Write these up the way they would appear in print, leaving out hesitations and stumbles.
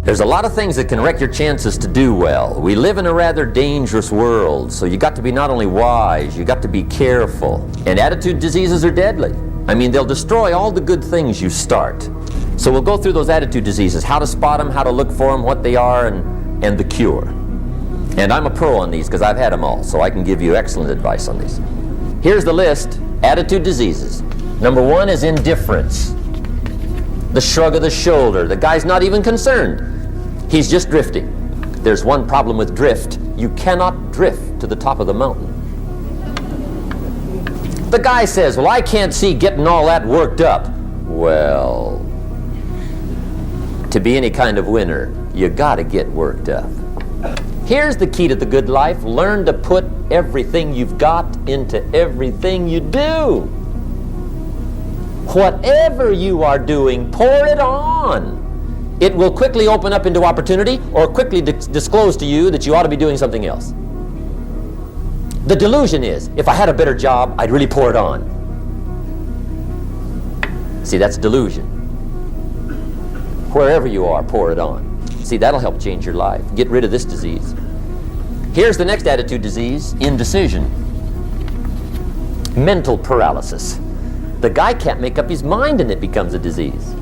There's a lot of things that can wreck your chances to do well. We live in a rather dangerous world, so you got to be not only wise, you got to be careful. And attitude diseases are deadly. I mean, they'll destroy all the good things you start. So we'll go through those attitude diseases, how to spot them, how to look for them, what they are, and the cure. And I'm a pro on these because I've had them all, so I can give you excellent advice on these. Here's the list. Attitude diseases. Number 1 is indifference. The shrug of the shoulder. The guy's not even concerned. He's just drifting. There's one problem with drift. You cannot drift to the top of the mountain. The guy says, well, I can't see getting all that worked up. Well, to be any kind of winner, you gotta get worked up. Here's the key to the good life. Learn to put everything you've got into everything you do. Whatever you are doing, pour it on. It will quickly open up into opportunity or quickly disclose to you that you ought to be doing something else. The delusion is, if I had a better job, I'd really pour it on. See, that's delusion. Wherever you are, pour it on. See, that'll help change your life. Get rid of this disease. Here's the next attitude disease, indecision. Mental paralysis. The guy can't make up his mind and it becomes a disease.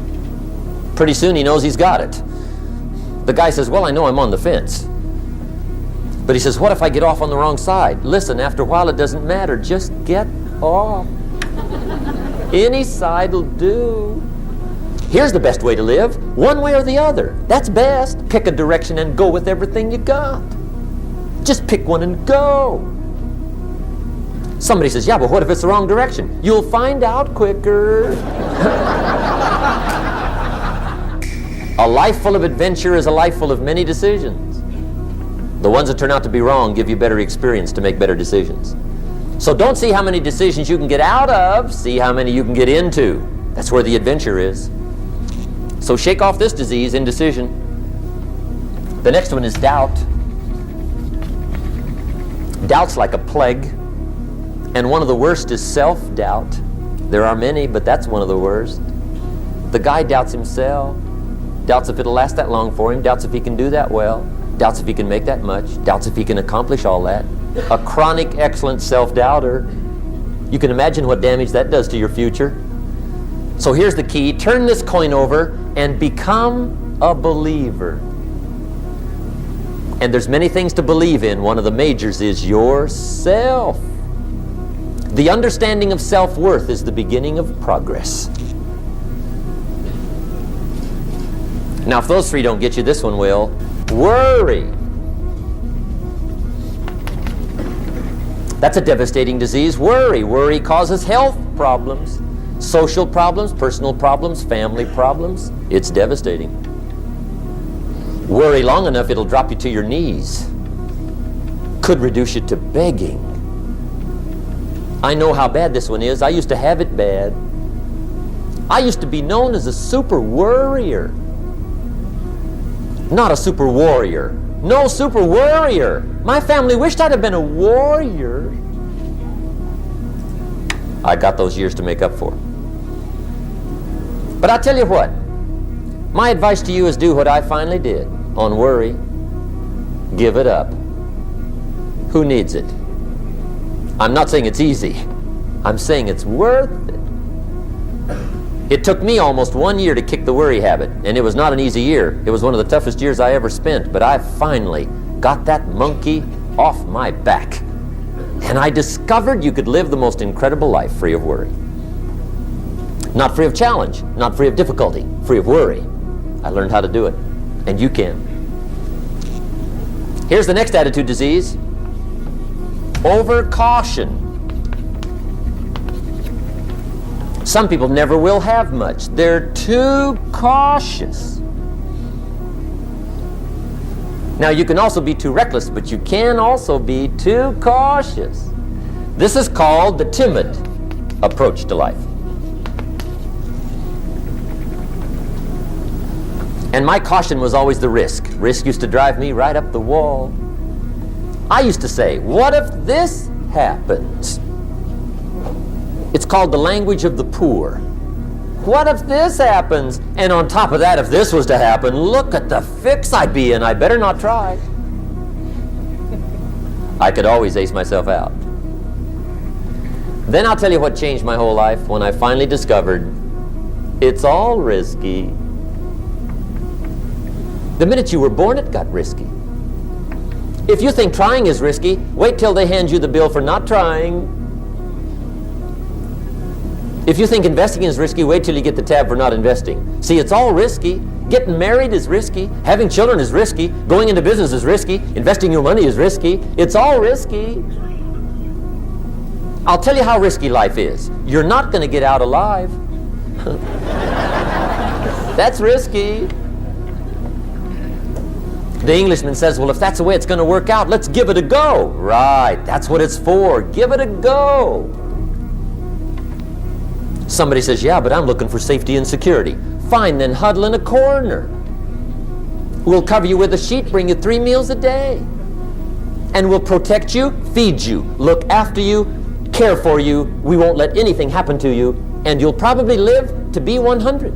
Pretty soon he knows he's got it. The guy says, well, I know I'm on the fence. But he says, what if I get off on the wrong side? Listen, after a while it doesn't matter. Just get off. Any side will do. Here's the best way to live. One way or the other. That's best. Pick a direction and go with everything you got. Just pick one and go. Somebody says, yeah, but what if it's the wrong direction? You'll find out quicker. A life full of adventure is a life full of many decisions. The ones that turn out to be wrong give you better experience to make better decisions. So don't see how many decisions you can get out of, see how many you can get into. That's where the adventure is. So shake off this disease, indecision. The next one is doubt. Doubt's like a plague. And one of the worst is self-doubt. There are many, but that's one of the worst. The guy doubts himself, doubts if it'll last that long for him, doubts if he can do that well, doubts if he can make that much, doubts if he can accomplish all that. A chronic, excellent self-doubter. You can imagine what damage that does to your future. So here's the key. Turn this coin over and become a believer. And there's many things to believe in. One of the majors is yourself. The understanding of self-worth is the beginning of progress. Now, if those three don't get you, this one will. Worry. That's a devastating disease. Worry. Worry causes health problems, social problems, personal problems, family problems. It's devastating. Worry long enough, it'll drop you to your knees. Could reduce you to begging. I know how bad this one is. I used to have it bad. I used to be known as a super worrier. Not a super warrior. No, super worrier. My family wished I'd have been a warrior. I got those years to make up for. But I tell you what, my advice to you is do what I finally did on worry. Give it up. Who needs it? I'm not saying it's easy. I'm saying it's worth it. It took me almost 1 year to kick the worry habit, and it was not an easy year. It was one of the toughest years I ever spent, but I finally got that monkey off my back. And I discovered you could live the most incredible life free of worry. Not free of challenge, not free of difficulty, free of worry. I learned how to do it, and you can. Here's the next attitude disease. Over-caution. Some people never will have much. They're too cautious. Now, you can also be too reckless, but you can also be too cautious. This is called the timid approach to life. And my caution was always the risk. Risk used to drive me right up the wall. I used to say, what if this happens? It's called the language of the poor. What if this happens? And on top of that, if this was to happen, look at the fix I'd be in. I better not try. I could always ace myself out. Then I'll tell you what changed my whole life when I finally discovered it's all risky. The minute you were born, it got risky. If you think trying is risky, wait till they hand you the bill for not trying. If you think investing is risky, wait till you get the tab for not investing. See, it's all risky. Getting married is risky. Having children is risky. Going into business is risky. Investing your money is risky. It's all risky. I'll tell you how risky life is. You're not going to get out alive. That's risky. The Englishman says, well, if that's the way it's going to work out, let's give it a go. Right, that's what it's for. Give it a go. Somebody says, yeah, but I'm looking for safety and security. Fine, then huddle in a corner. We'll cover you with a sheet, bring you 3 meals a day. And we'll protect you, feed you, look after you, care for you. We won't let anything happen to you. And you'll probably live to be 100.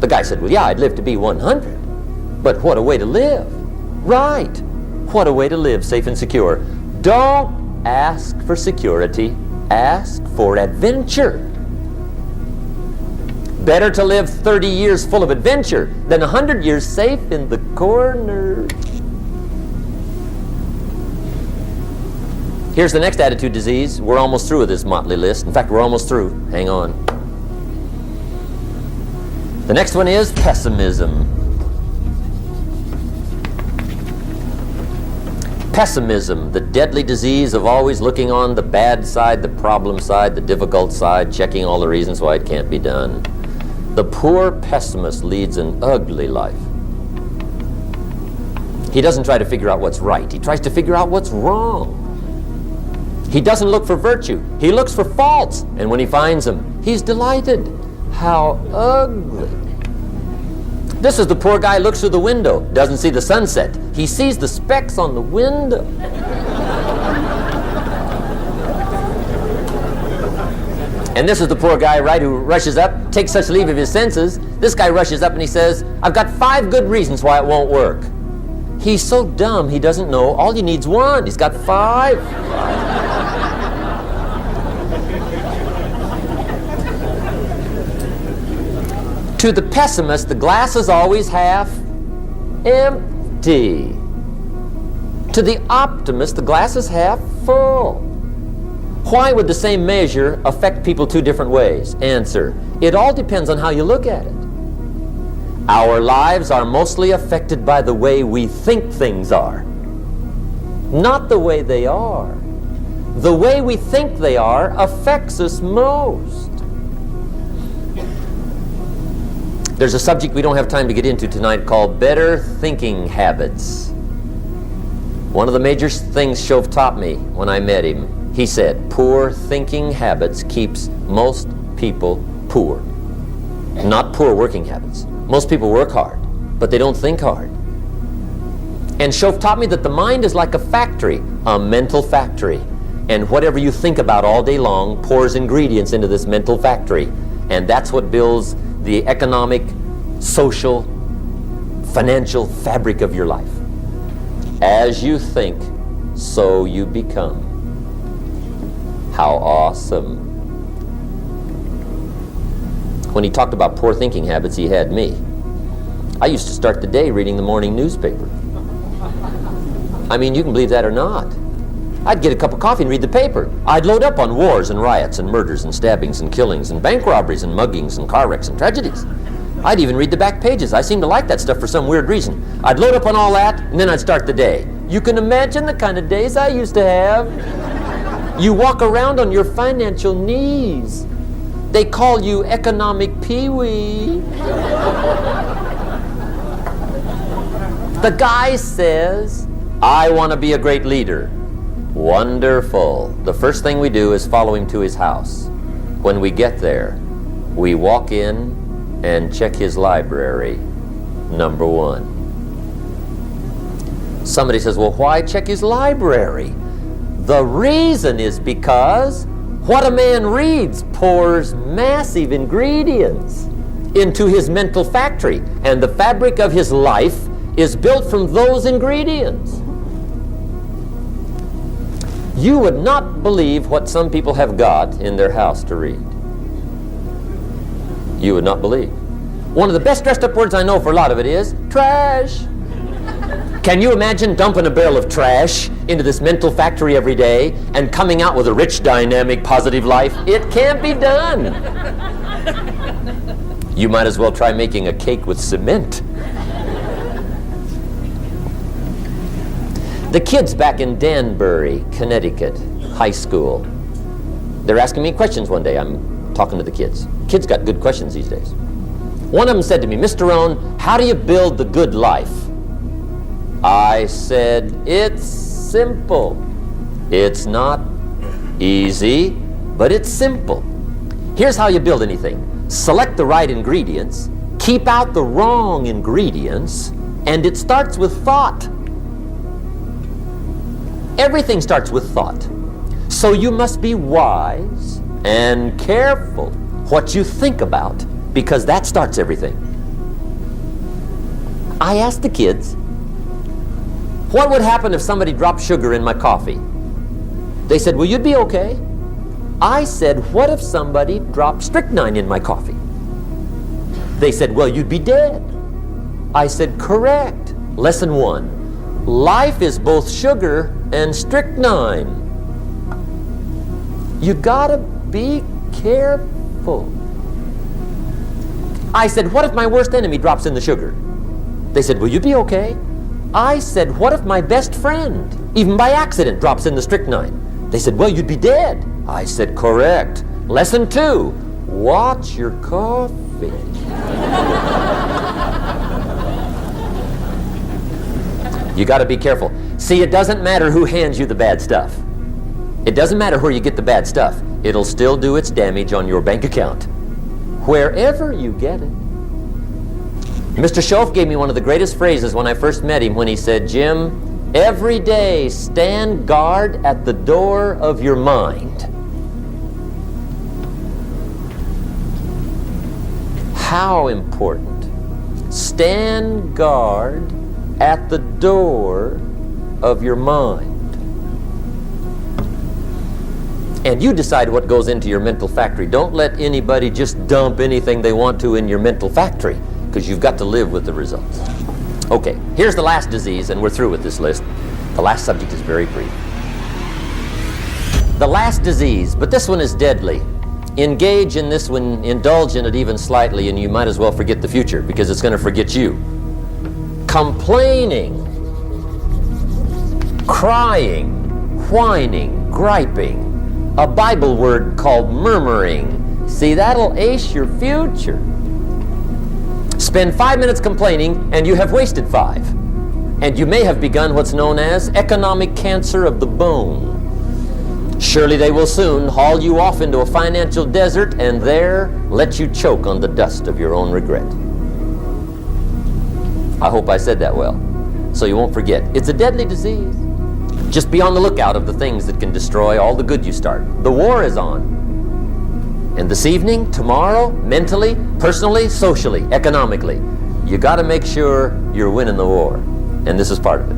The guy said, well, yeah, I'd live to be 100. But what a way to live. Right. What a way to live, safe and secure. Don't ask for security. Ask for adventure. Better to live 30 years full of adventure than 100 years safe in the corner. Here's the next attitude disease. We're almost through with this motley list. In fact, we're almost through. Hang on. The next one is pessimism. Pessimism, the deadly disease of always looking on the bad side, the problem side, the difficult side, checking all the reasons why it can't be done. The poor pessimist leads an ugly life. He doesn't try to figure out what's right. He tries to figure out what's wrong. He doesn't look for virtue. He looks for faults. And when he finds them, he's delighted. How ugly. This is the poor guy who looks through the window, doesn't see the sunset. He sees the specks on the window. And this is the poor guy, right, who rushes up, takes such leave of his senses. This guy rushes up and he says, I've got 5 good reasons why it won't work. He's so dumb he doesn't know all he needs 1. He's got 5. To the pessimist, the glass is always half empty. To the optimist, the glass is half full. Why would the same measure affect people 2 different ways? Answer, it all depends on how you look at it. Our lives are mostly affected by the way we think things are, not the way they are. The way we think they are affects us most. There's a subject we don't have time to get into tonight called better thinking habits. One of the major things Shove taught me when I met him, he said, poor thinking habits keeps most people poor. Not poor working habits. Most people work hard, but they don't think hard. And Shove taught me that the mind is like a factory, a mental factory. And whatever you think about all day long pours ingredients into this mental factory. And that's what builds the economic, social, financial fabric of your life. As you think, so you become. How awesome. When he talked about poor thinking habits, he had me. I used to start the day reading the morning newspaper. I mean, you can believe that or not. I'd get a cup of coffee and read the paper. I'd load up on wars and riots and murders and stabbings and killings and bank robberies and muggings and car wrecks and tragedies. I'd even read the back pages. I seem to like that stuff for some weird reason. I'd load up on all that, and then I'd start the day. You can imagine the kind of days I used to have. You walk around on your financial knees. They call you economic pee-wee. The guy says, I want to be a great leader. Wonderful. The first thing we do is follow him to his house. When we get there, we walk in and check his library, number 1. Somebody says, well, why check his library? The reason is because What a man reads pours massive ingredients into his mental factory, and the fabric of his life is built from those ingredients. You would not believe what some people have got in their house to read. You would not believe. One of the best dressed up words I know for a lot of it is trash. Can you imagine dumping a barrel of trash into this mental factory every day and coming out with a rich, dynamic, positive life? It can't be done. You might as well try making a cake with cement. The kids back in Danbury, Connecticut, high school, they're asking me questions one day. I'm talking to the kids. Kids got good questions these days. One of them said to me, Mr. Rohn, how do you build the good life? I said, it's simple. It's not easy, but it's simple. Here's how you build anything. Select the right ingredients, keep out the wrong ingredients, and it starts with thought. Everything starts with thought. So you must be wise and careful what you think about, because that starts everything. I asked the kids, what would happen if somebody dropped sugar in my coffee? They said, well, you'd be okay. I said, what if somebody dropped strychnine in my coffee? They said, well, you'd be dead. I said, correct. Lesson 1. Life is both sugar and strychnine. You gotta be careful. I said, what if my worst enemy drops in the sugar? They said, will you be okay? I said, what if my best friend, even by accident, drops in the strychnine? They said, well, you'd be dead. I said, correct. Lesson 2, watch your coffee. You got to be careful. See, it doesn't matter who hands you the bad stuff. It doesn't matter where you get the bad stuff. It'll still do its damage on your bank account, wherever you get it. Mr. Schoaf gave me one of the greatest phrases when I first met him when he said, Jim, every day stand guard at the door of your mind. How important. Stand guard at the door of your mind. And you decide what goes into your mental factory. Don't let anybody just dump anything they want to in your mental factory, because you've got to live with the results. Okay, here's the last disease, and we're through with this list. The last subject is very brief. The last disease, but this one is deadly. Engage in this one, indulge in it even slightly, and you might as well forget the future, because it's going to forget you. Complaining, crying, whining, griping. A Bible word called murmuring. See, that'll ace your future. Spend 5 minutes complaining, and you have wasted 5. And you may have begun what's known as economic cancer of the bone. Surely they will soon haul you off into a financial desert and there let you choke on the dust of your own regret. I hope I said that well, so you won't forget. It's a deadly disease. Just be on the lookout of the things that can destroy all the good you start. The war is on. And this evening, tomorrow, mentally, personally, socially, economically, you got to make sure you're winning the war. And this is part of it.